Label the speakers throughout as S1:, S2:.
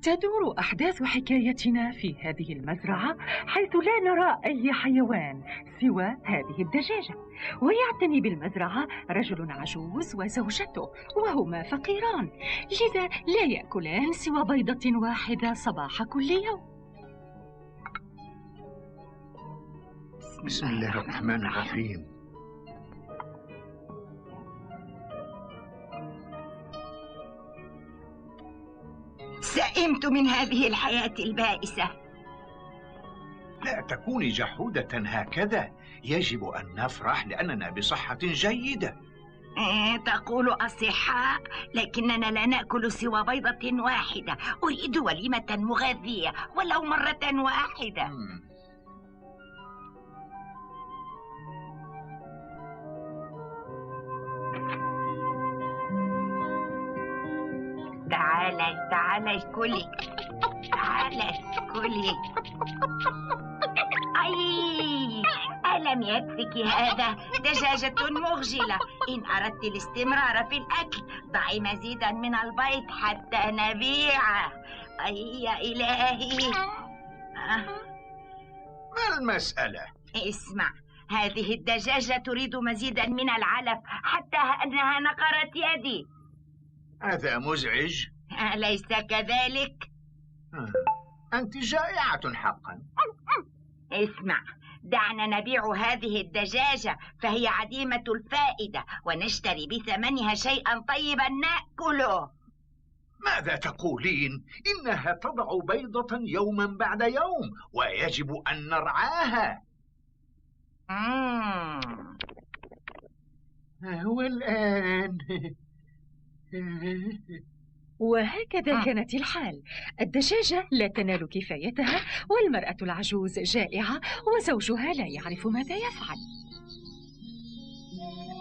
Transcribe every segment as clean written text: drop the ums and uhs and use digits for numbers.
S1: تدور أحداث حكايتنا في هذه المزرعة، حيث لا نرى أي حيوان سوى هذه الدجاجة. ويعتني بالمزرعة رجل عجوز وزوجته، وهما فقيران، لذا لا يأكلان سوى بيضة واحدة صباح كل يوم.
S2: بسم الله الرحمن الرحيم.
S3: سئمت من هذه الحياة البائسة.
S2: لا تكوني جحودة هكذا، يجب أن نفرح لأننا بصحة جيدة.
S3: تقول أصحاء، لكننا لا نأكل سوى بيضة واحدة. أريد وليمة مغذية ولو مرة واحدة. تعالي كلي، تعالي كلي. أي ألم يكفك هذا؟ دجاجة مغجلة. إن أردت الاستمرار في الأكل ضعي مزيدا من البيض حتى نبيعه. أي يا إلهي.
S2: ما المسألة؟
S3: اسمع، هذه الدجاجة تريد مزيدا من العلف حتى أنها نقرت يدي.
S2: هذا مزعج.
S3: أليس كذلك؟
S2: أنت جائعة حقا.
S3: اسمع، دعنا نبيع هذه الدجاجة فهي عديمة الفائدة، ونشتري بثمنها شيئا طيبا نأكله.
S2: ماذا تقولين؟ إنها تضع بيضة يوما بعد يوم، ويجب أن نرعاها. والآن
S1: وهكذا كانت الحال. الدجاجة لا تنال كفايتها، والمرأة العجوز جائعة، وزوجها لا يعرف ماذا يفعل.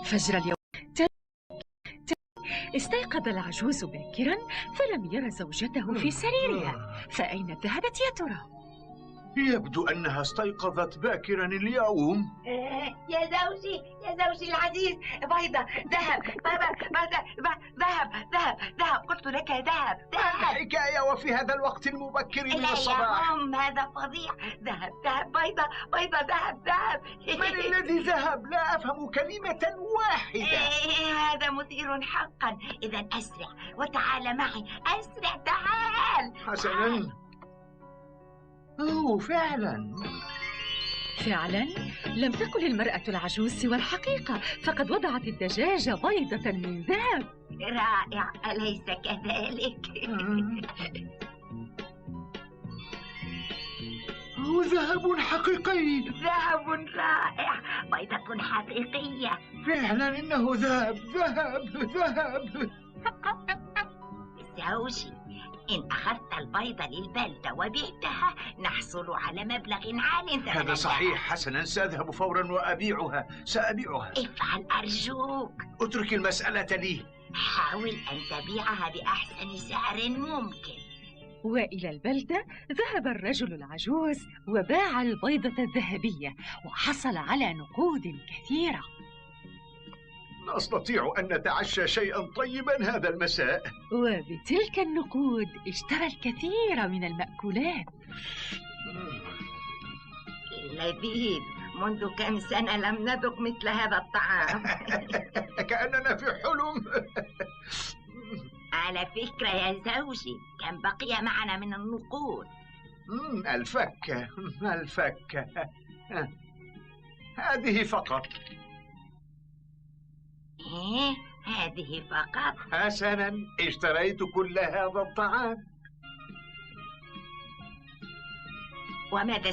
S1: فجر اليوم استيقظ العجوز باكرا فلم ير زوجته في سريرها. فأين ذهبت يا ترى؟
S2: يبدو أنها استيقظت باكرا اليوم.
S3: يا زوجي العزيز، بيضة، ذهب، ذهب، قلت لك ذهب.
S2: الحكاية وفي هذا الوقت المبكر من الصباح؟
S3: هذا فظيع. ذهب، بيضة، ذهب.
S2: من الذي ذهب؟ لا أفهم كلمة واحدة.
S3: هذا مثير حقا. إذا أسرع وتعال معي. أسرع، تعال.
S2: حسنا. فعلا
S1: لم تقل المرأة العجوز سوى الحقيقة، فقد وضعت الدجاجة بيضة من ذهب.
S3: رائع، أليس كذلك؟
S2: ذهب حقيقي.
S3: ذهب رائع، بيضة حقيقية.
S2: فعلا إنه ذهب.
S3: زوجي، إن أخذت البيض للبلدة وبعتها نحصل على مبلغ عال.
S2: هذا صحيح. حسنا، سأذهب فورا وأبيعها. سأبيعها.
S3: افعل أرجوك.
S2: اترك المسألة لي.
S3: حاول أن تبيعها بأحسن سعر ممكن.
S1: وإلى البلدة ذهب الرجل العجوز وباع البيضة الذهبية، وحصل على نقود كثيرة.
S2: نستطيع أن نتعشى شيئا طيبا هذا المساء.
S1: وبتلك النقود اشترى الكثير من المأكولات.
S3: لذيذ. منذ كم سنة لم نذق مثل هذا الطعام.
S2: كأننا في حلم.
S3: على فكرة يا زوجي، كم بقي معنا من النقود؟
S2: الفكة. هذه فقط.
S3: هذه فقط؟
S2: حسنا، اشتريت كل هذا الطعام.
S3: وماذا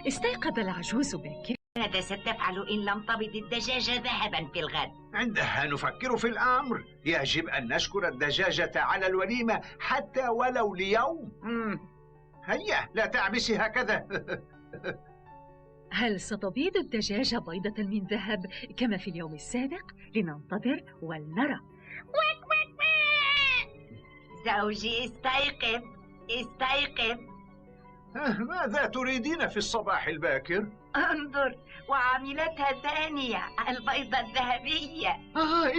S1: استيقظ العجوز باكرا.
S3: ماذا ستفعل إن لم تبض الدجاجة ذهبا في الغد؟
S2: عندها نفكر في الأمر. يجب أن نشكر الدجاجة على الوليمة حتى ولو ليوم. هيا، لا تعبسي هكذا.
S1: هل ستبيض الدجاجة بيضة من ذهب كما في اليوم السابق؟ لننتظر ولنرى.
S3: زوجي، استيقظ.
S2: ماذا تريدين في الصباح الباكر؟
S3: انظر، وعملتها ثانية البيضة الذهبية.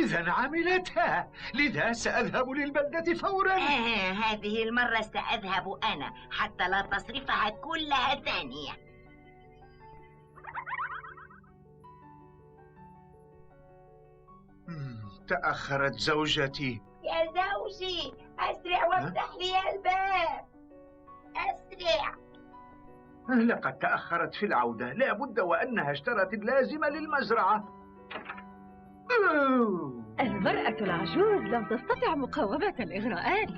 S2: إذا عملتها، لذا سأذهب للبلدة فورا.
S3: هذه المرة سأذهب أنا حتى لا تصرفها كلها ثانية.
S2: تأخرت زوجتي.
S3: يا زوجي، أسرع وافتح لي الباب، أسرع.
S2: لقد تأخرت في العودة، لا بد وأنها اشترت اللازم للمزرعة.
S1: المرأة العجوز لم تستطع مقاومة الإغراءات.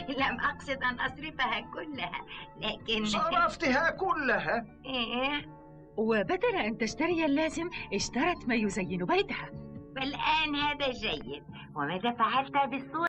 S3: لم أقصد أن أصرفها كلها، لكن
S2: صرفتها كلها.
S1: وبدل أن تشتري اللازم اشترت ما يزين بيتها.
S3: فالآن هذا جيد. وماذا فعلت بالصورة؟